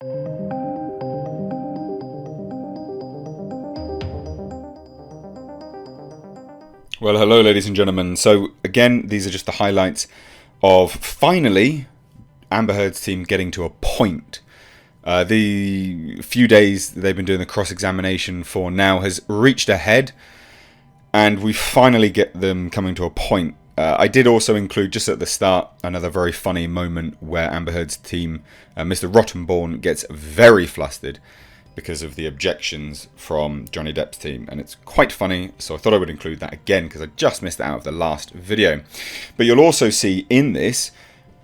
Well, hello, ladies and gentlemen. So, again, these are just the highlights of finally Amber Heard's team getting to a point. The few days they've been doing the cross-examination for now has reached a head, and we finally get them coming to a point. I did also include, just at the start, another very funny moment where Amber Heard's team, Mr. Rottenborn, gets very flustered because of the objections from Johnny Depp's team, and it's quite funny, so I thought I would include that again because I just missed it out of the last video. But you'll also see in this,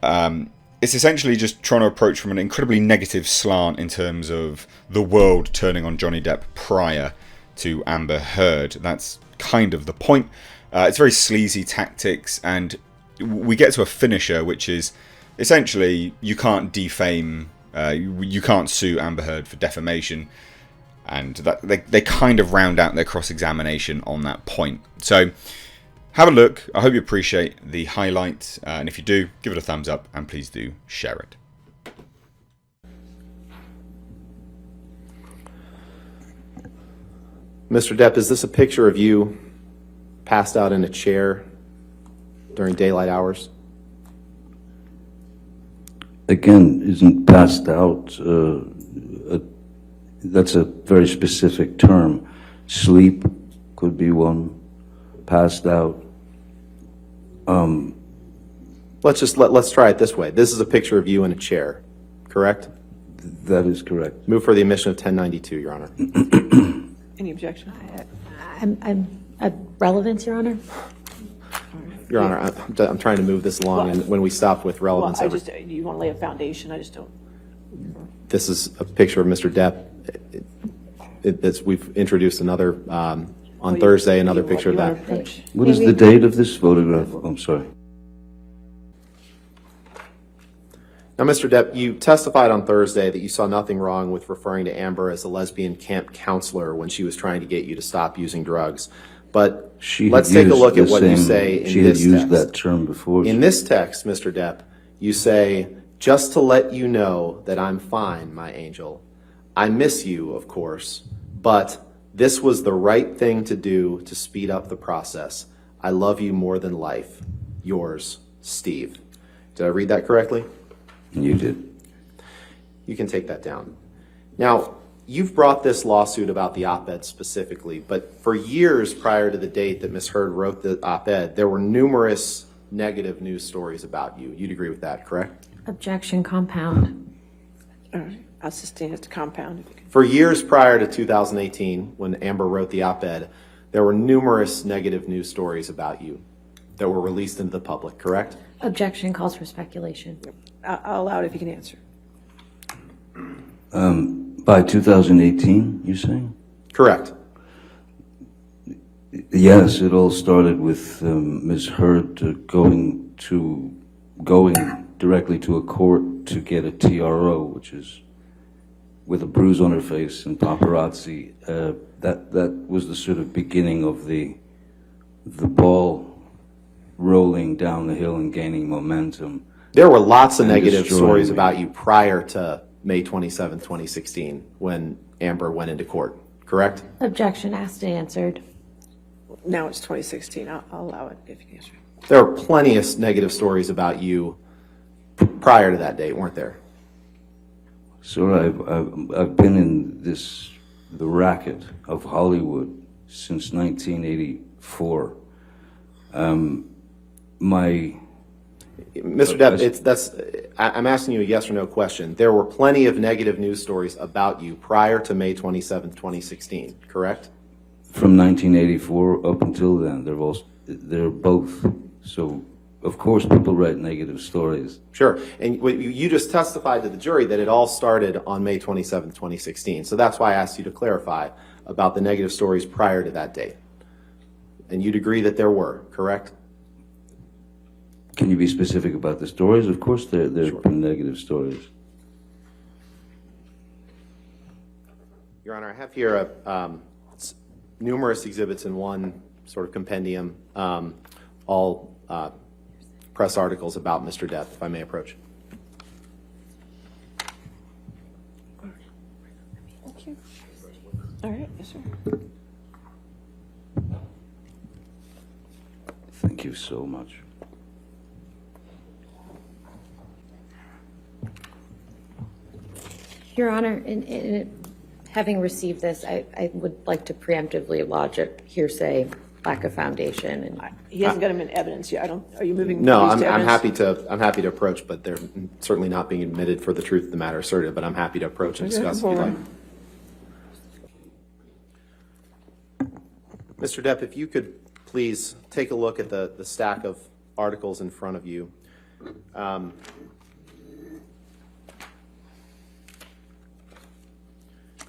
it's essentially just trying to approach from an incredibly negative slant in terms of the world turning on Johnny Depp prior to Amber Heard. That's kind of the point. It's very sleazy tactics, and we get to a finisher, which is essentially you can't defame, you can't sue Amber Heard for defamation, and that they kind of round out their cross-examination on that point. So have a look. I hope you appreciate the highlights, and if you do, give it a thumbs up, and please do share it. Mr. Depp, is this a picture of you passed out in a chair during daylight hours? Again, isn't passed out. That's a very specific term. Sleep could be one. Passed out. Let's try it this way. This is a picture of you in a chair, correct? That is correct. Move for the admission of 1092, Your Honor. Any objection? Relevance, Your Honor? Your Honor, I'm trying to move this along, and when we stop with relevance, Well, you want to lay a foundation, I just don't. this is a picture of Mr. Depp. We've introduced another, on Thursday, another picture of that. What is the date of this photograph? I'm sorry. Now, Mr. Depp, you testified on Thursday that you saw nothing wrong with referring to Amber as a lesbian camp counselor when she was trying to get you to stop using drugs. But let's take a look at what you say in this text. She had used that term before. In this text, Mr. Depp, you say, "Just to let you know that I'm fine, my angel. I miss you, of course, but this was the right thing to do to speed up the process. I love you more than life. Yours, Steve." Did I read that correctly? You did. You can take that down. Now, you've brought this lawsuit about the op-ed specifically, but for years prior to the date that Ms. Heard wrote the op-ed, there were numerous negative news stories about you. You'd agree with that, correct? Objection, compound. All right, I'll sustain it to compound. For years prior to 2018, when Amber wrote the op-ed, there were numerous negative news stories about you that were released into the public, correct? Objection calls for speculation. I'll allow it if you can answer. By 2018, you're saying? Correct. Yes, it all started with Ms. Heard going directly to a court to get a TRO, which is with a bruise on her face and paparazzi. That was the sort of beginning of the ball rolling down the hill and gaining momentum. There were lots of negative destroying stories me. about you prior to May 27, 2016, when Amber went into court, correct? Objection asked and answered. Now it's 2016. I'll allow it if you can answer. There were plenty of negative stories about you prior to that date, weren't there? So I've been in the racket of Hollywood since 1984. Mr. Depp, I'm asking you a yes or no question. There were plenty of negative news stories about you prior to May 27, 2016, correct? From 1984 up until then, they're both. So, of course, people write negative stories. Sure. And you just testified to the jury that it all started on May 27, 2016. So that's why I asked you to clarify about the negative stories prior to that date. And you'd agree that there were, correct? Can you be specific about the stories? Of course, there have been negative stories. Your Honor, I have here numerous exhibits in one sort of compendium, all press articles about Mr. Depp, if I may approach. Thank you. All right, yes, sir. Thank you so much. Your Honor, having received this, I would like to preemptively lodge a hearsay, lack of foundation, and He hasn't got him in evidence yet. Are you moving? No, these to I'm evidence? happy to approach, but they're certainly not being admitted for the truth of the matter asserted, but I'm happy to approach and discuss if you'd like. Mr. Depp, if you could please take a look at the stack of articles in front of you.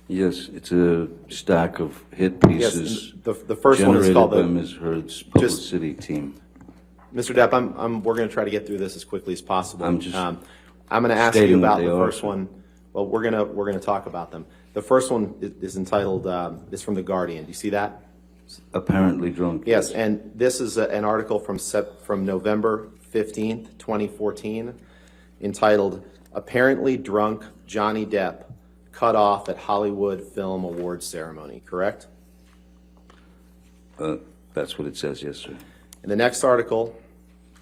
Yes, it's a stack of hit pieces. Yes, the first one is generated called by the, Ms. Heard's publicity team. Mr. Depp, we're going to try to get through this as quickly as possible. I'm just I'm going to ask you stating about what the they are, first sir. one. Well, we're going to talk about them. The first one is entitled, is from The Guardian. Do you see that? Apparently drunk. Yes, and this is an article from November 15th, 2014, entitled, Apparently Drunk Johnny Depp Cut Off at Hollywood Film Awards Ceremony, correct? That's what it says, yes, sir. And the next article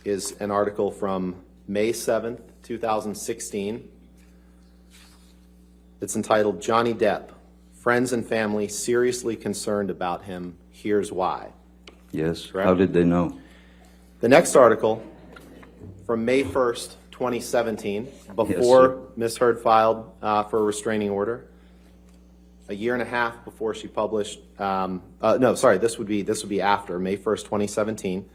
is an article from May 7th, 2016. It's entitled, Johnny Depp, Friends and Family Seriously Concerned About Him, Here's Why. Yes. Correct. How did they know? The next article from May 1st, 2017, before Ms. Heard filed for a restraining order, a year and a half before she published, no, sorry, this would be after, May 1st, 2017.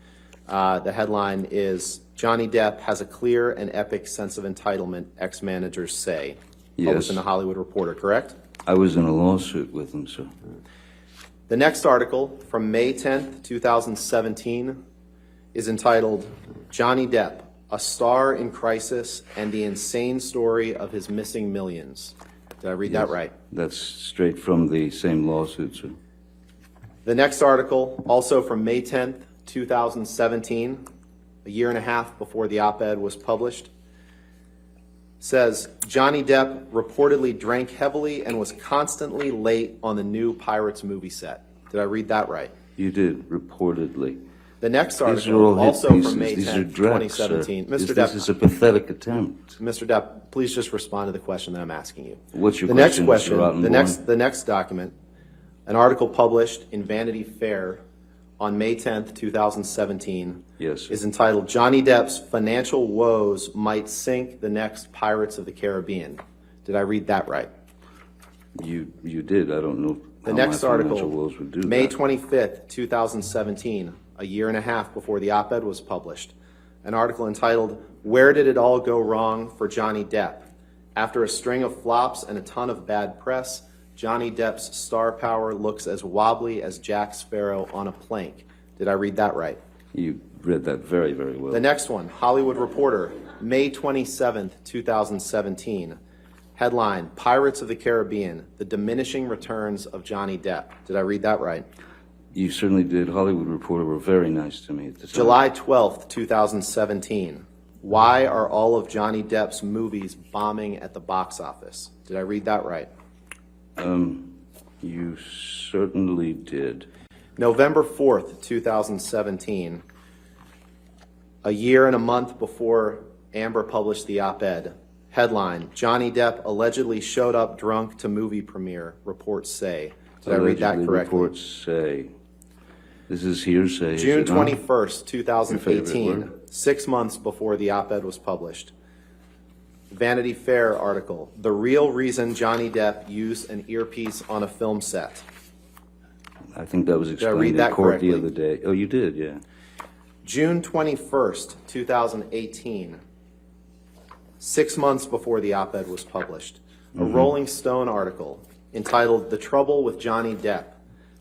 The headline is, Johnny Depp has a clear and epic sense of entitlement, ex-managers say. Yes. Published in the Hollywood Reporter, correct? I was in a lawsuit with them, sir. The next article from May 10th, 2017 is entitled, Johnny Depp, a star in crisis and the insane story of his missing millions. Did I read that right? That's straight from the same lawsuit, sir. The next article, also from May 10th, 2017, a year and a half before the op-ed was published, says, Johnny Depp reportedly drank heavily and was constantly late on the new Pirates movie set. Did I read that right? You did, reportedly. The next These are article, all hit also pieces. from May These are 10th, drafts, 2017. sir. Mr. This Depp, is a pathetic attempt. Mr. Depp, please just respond to the question that I'm asking you. What's your The next question, Mr. question, Rottenborn? the next document, an article published in Vanity Fair on May 10th, 2017, Yes. is entitled, Johnny Depp's Financial Woes Might Sink the Next Pirates of the Caribbean. Did I read that right? You did. I don't know The how next my article, financial woes would do May that. 25th, 2017, a year and a half before the op-ed was published, an article entitled, Where Did It All Go Wrong for Johnny Depp? After a string of flops and a ton of bad press, Johnny Depp's star power looks as wobbly as Jack Sparrow on a plank. Did I read that right? You read that very, very well. The next one, Hollywood Reporter, May 27th, 2017. Headline, Pirates of the Caribbean, The Diminishing Returns of Johnny Depp. Did I read that right? You certainly did. Hollywood Reporter were very nice to me at the time. July 12th, 2017. Why are all of Johnny Depp's movies bombing at the box office? Did I read that right? You certainly did. November 4th, 2017. A year and a month before Amber published the op-ed. Headline, Johnny Depp allegedly showed up drunk to movie premiere, reports say. Did I read that Allegedly, correctly? reports say. This is hearsay. is June it not? 21st, Your 2018, favorite 6 months before the op-ed was published. Vanity Fair article, The Real Reason Johnny Depp Used an Earpiece on a Film Set. I think that was I explained read in that court correctly? the other day. Oh, you did, yeah. June 21st, 2018, 6 months before the op-ed was published. A Rolling Stone article entitled, The Trouble with Johnny Depp.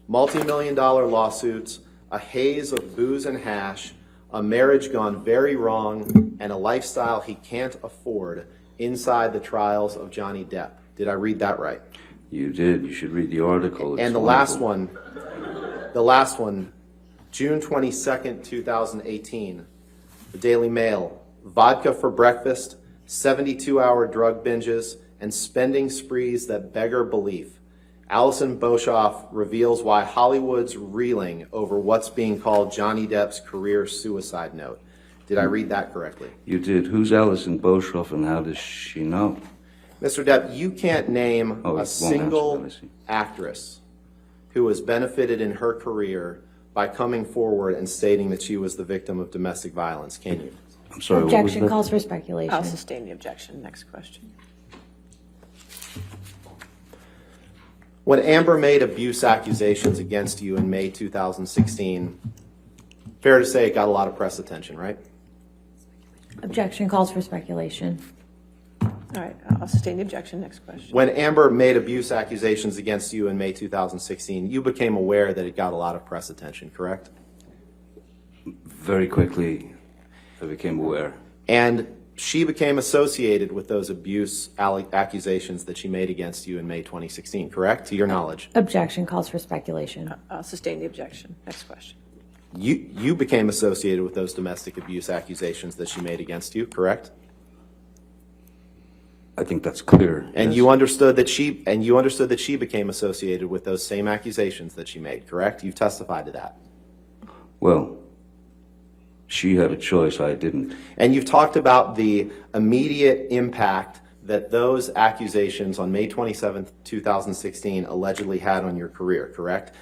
Multi-million-dollar lawsuits, a haze of booze and hash, a marriage gone very wrong, and a lifestyle he can't afford inside the trials of Johnny Depp. Did I read that right? You did. You should read the article. It's And the wonderful. last one, June 22nd, 2018, the Daily Mail, vodka for breakfast, 72-hour drug binges, and spending sprees that beggar belief. Allison Boshoff reveals why Hollywood's reeling over what's being called Johnny Depp's career suicide note. Did I read that correctly? You did. Who's Alison Boshoff and how does she know? Mr. Depp, you can't name Oh, it a won't single answer, I see. actress who has benefited in her career by coming forward and stating that she was the victim of domestic violence, can you? I'm sorry, what was Objection that? calls for speculation. I'll sustain the objection. Next question. When Amber made abuse accusations against you in May 2016, fair to say it got a lot of press attention, right? Objection calls for speculation. All right, I'll sustain the objection. Next question. When Amber made abuse accusations against you in May 2016, you became aware that it got a lot of press attention, correct? Very quickly, I became aware. And she became associated with those abuse accusations that she made against you in May 2016, correct? To your knowledge. Objection calls for speculation. I'll sustain the objection. Next question. You became associated with those domestic abuse accusations that she made against you, correct? I think that's clear. And yes. you understood that she became associated with those same accusations that she made, correct? You've testified to that. Well, she had a choice, I didn't. And you've talked about the immediate impact that those accusations on May 27th, 2016 allegedly had on your career, correct?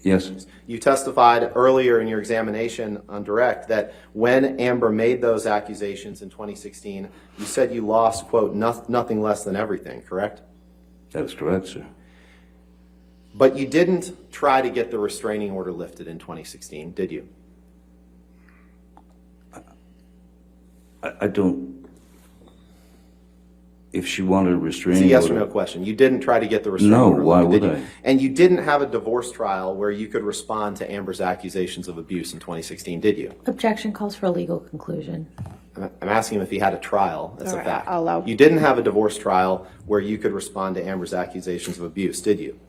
Yes, You testified earlier in your examination on direct that when Amber made those accusations in 2016, you said you lost, quote, nothing less than everything, correct? that is correct, sir. But you didn't try to get the restraining order lifted in 2016, did you? I don't. If she wanted a It's restraining a yes order, or no question. You didn't try to get the restraining No, order why lifted, would did you? I? And you didn't have a divorce trial where you could respond to Amber's accusations of abuse in 2016, did you? Objection calls for a legal conclusion. I'm asking him if he had a trial. That's All a right, fact. I'll allow- You didn't have a divorce trial where you could respond to Amber's accusations of abuse, did you?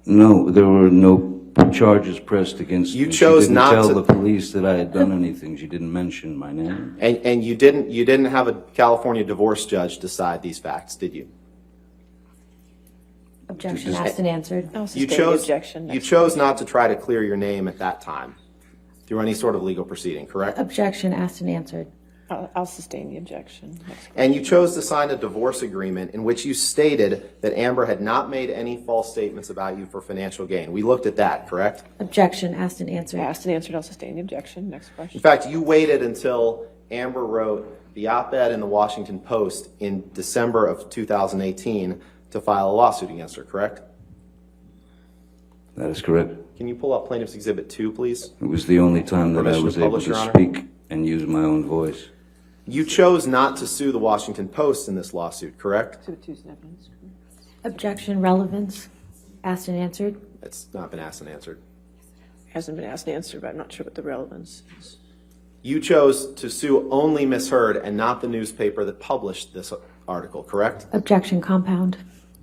No, there were no charges pressed against You me. chose She didn't not tell to- the police that I had done anything. She didn't mention my name. And you didn't have a California divorce judge decide these facts, did you? Objection asked and answered. I'll You sustain the chose objection. you Next chose not to try to clear your name at that time through any sort of legal proceeding, correct? Objection asked and answered. I'll sustain the objection. Next question. And you chose to sign a divorce agreement in which you stated that Amber had not made any false statements about you for financial gain. We looked at that, correct? Objection asked and answered. Asked and answered. I'll sustain the objection. Next In question. fact, you waited until Amber wrote the op-ed in the Washington Post in December of 2018 to file a lawsuit against her, correct? That is correct. Can you pull up Plaintiff's Exhibit 2, please? It was the only time that I Permission was to able publish, to Your Honor? speak and use my own voice. You chose not to sue the Washington Post in this lawsuit, correct? Exhibit 2 is an evidence. Objection relevance asked and answered. It's not been asked and answered. Hasn't been asked and answered, but I'm not sure what the relevance is. You chose to sue only Ms. Heard and not the newspaper that published this article, correct? Objection compound.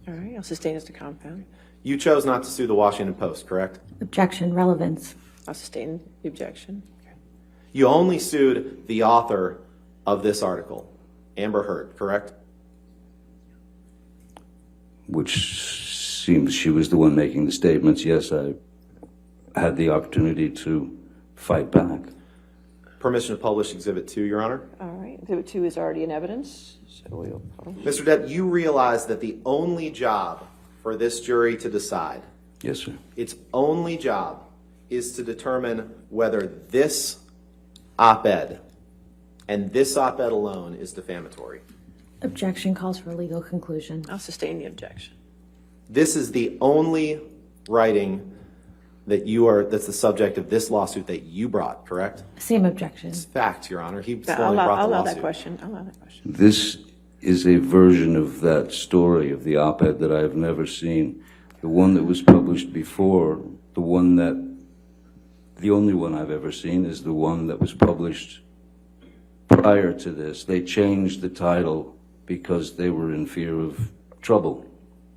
All right, I'll sustain as to compound. You chose not to sue the Washington Post, correct? Objection relevance. I'll sustain the objection. You only sued the author of this article, Amber Heard, correct? Which seems she was the one making the statements. Yes, I had the opportunity to fight back. Permission to publish Exhibit 2, Your Honor. All right, Exhibit 2 is already in evidence, so we'll publish. Mr. Depp, you realize that the only job for this jury to decide, Yes, sir. its only job, is to determine whether this op-ed and this op-ed alone is defamatory. Objection calls for a legal conclusion. I'll sustain the objection. This is the only writing that's the subject of this lawsuit that you brought, correct? Same objection. It's fact, Your Honor. He I'll only brought I'll the allow that lawsuit. question. I'll allow that question. This is a version of that story of the op-ed that I have never seen. The one that was published before, the only one I've ever seen is the one that was published prior to this. They changed the title because they were in fear of trouble.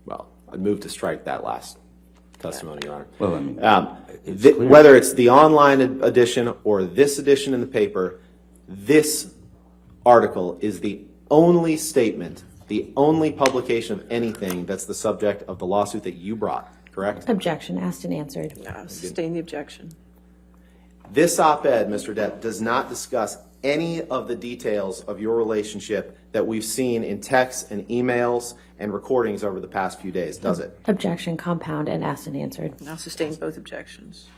Well, I'd move to strike that last testimony, Your Honor. Well, I mean, it's clear. Whether it's the online edition or this edition in the paper, this article is the only statement the only publication of anything that's the subject of the lawsuit that you brought, correct? Objection, asked and answered. I'll sustain the objection. This op-ed, Mr. Depp, does not discuss any of the details of your relationship that we've seen in texts and emails and recordings over the past few days, does it? Objection, compound, and asked and answered. I'll sustain both objections.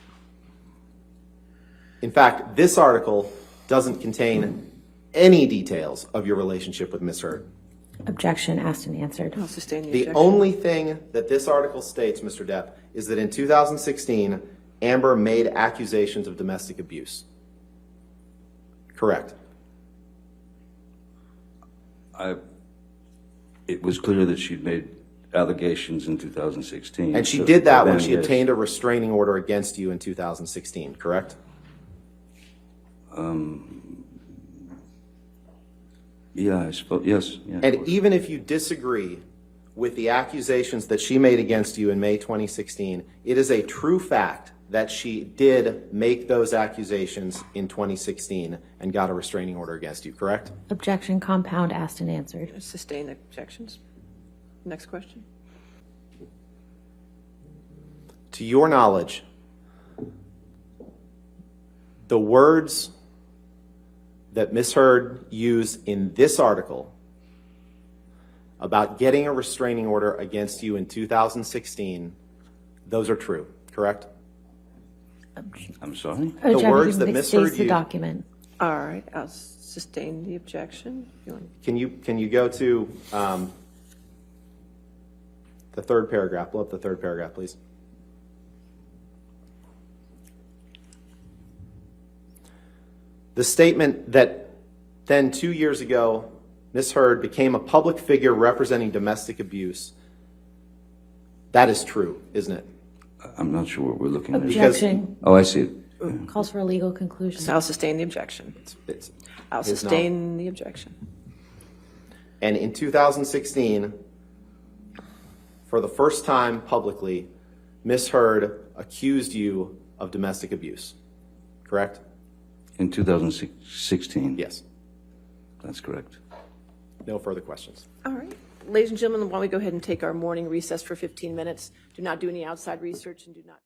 In fact, this article doesn't contain any details of your relationship with Ms. Heard. Objection, asked and answered. I'll sustain the The objection. only thing that this article states, Mr. Depp, is that in 2016, Amber made accusations of domestic abuse. Correct. It was clear that she'd made allegations in 2016. And she so did that when then, she yes. obtained a restraining order against you in 2016, correct? Yeah, I suppose, yes. Yeah, of And course. even if you disagree with the accusations that she made against you in May 2016, it is a true fact that she did make those accusations in 2016 and got a restraining order against you, correct? Objection, compound, asked and answered. Sustain the objections. Next question. To your knowledge, the words that Ms. Heard used in this article about getting a restraining order against you in 2016, those are true, correct? I'm sorry? Objection, words that it Ms. states Heard the used- document. All right, I'll sustain the objection. If you want. Can you go to the third paragraph? Pull up the third paragraph, please. The statement that then 2 years ago, Ms. Heard became a public figure representing domestic abuse, that is true, isn't it? I'm not sure what we're looking at. Objection, Oh, I see it. calls for a legal conclusion. So I'll sustain the objection. It's I'll It is not. sustain the objection. And in 2016, for the first time publicly, Ms. Heard accused you of domestic abuse, correct? In 2016? Yes. That's correct. No further questions. All right. Ladies and gentlemen, why don't we go ahead and take our morning recess for 15 minutes? Do not do any outside research and do not.